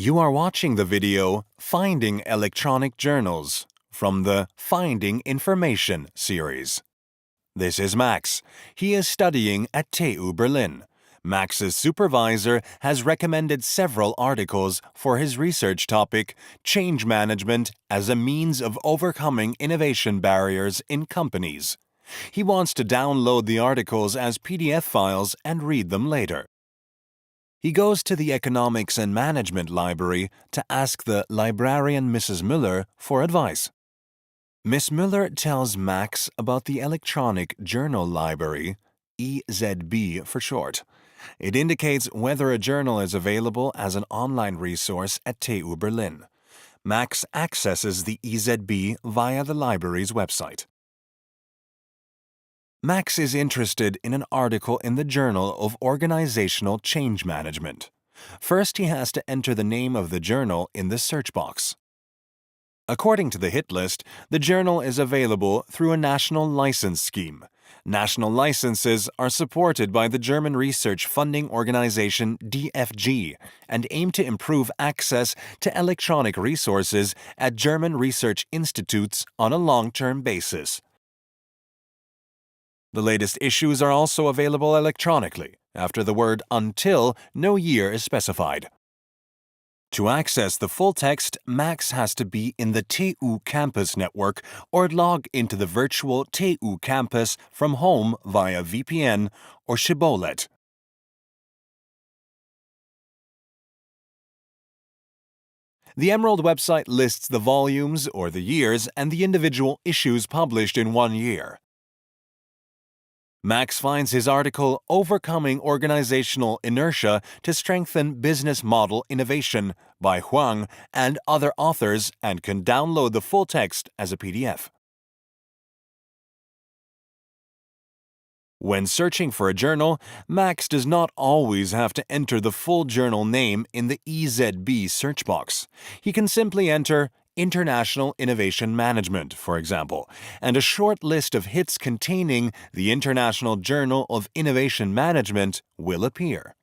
You are watching the video Finding Electronic Journals from the Finding Information series. This is Max. He is studying at TU Berlin. Max's supervisor has recommended several articles for his research topic, Change Management as a Means of Overcoming Innovation Barriers in Companies. He wants to download the articles as PDF files and read them later. He goes to the Economics and Management Library to ask the librarian Mrs. Müller for advice. Miss Müller tells Max about the Electronic Journal Library, EZB for short. It indicates whether a journal is available as an online resource at TU Berlin. Max accesses the EZB via the library's website. Max is interested in an article in the Journal of Organizational Change Management. First, he has to enter the name of the journal in the search box. According to the hit list, the journal is available through a national license scheme. National licenses are supported by the German research funding organization DFG and aim to improve access to electronic resources at German research institutes on a long-term basis. The latest issues are also available electronically. After the word "until," no year is specified. To access the full text, Max has to be in the TU Campus network or log into the virtual TU Campus from home via VPN or Shibboleth. The Emerald website lists the volumes or the years and the individual issues published in 1 year. Max finds his article Overcoming Organizational Inertia to Strengthen Business Model Innovation by Huang and other authors and can download the full text as a PDF. When searching for a journal, Max does not always have to enter the full journal name in the EZB search box. He can simply enter International Innovation Management, for example, and a short list of hits containing the International Journal of Innovation Management will appear.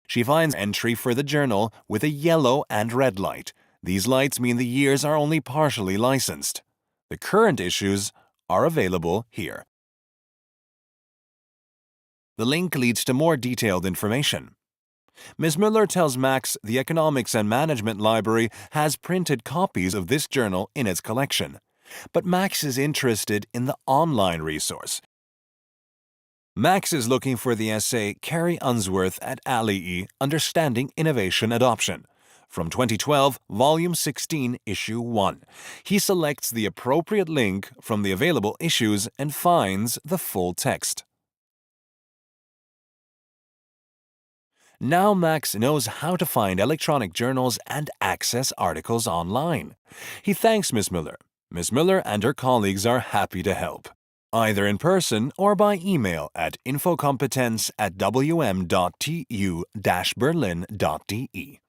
She finds entry for the journal with a yellow and red light. These lights mean the years are only partially licensed. The current issues are available here. The link leads to more detailed information. Ms. Müller tells Max the Economics and Management Library has printed copies of this journal in its collection, but Max is interested in the online resource. Max is looking for the essay Carrie Unsworth et al. Understanding Innovation Adoption, from 2012, Volume 16, Issue 1. He selects the appropriate link from the available issues and finds the full text. Now Max knows how to find electronic journals and access articles online. He thanks Ms. Müller. Ms. Müller and her colleagues are happy to help, either in person or by email at infokompetenz@wm.tu-berlin.de.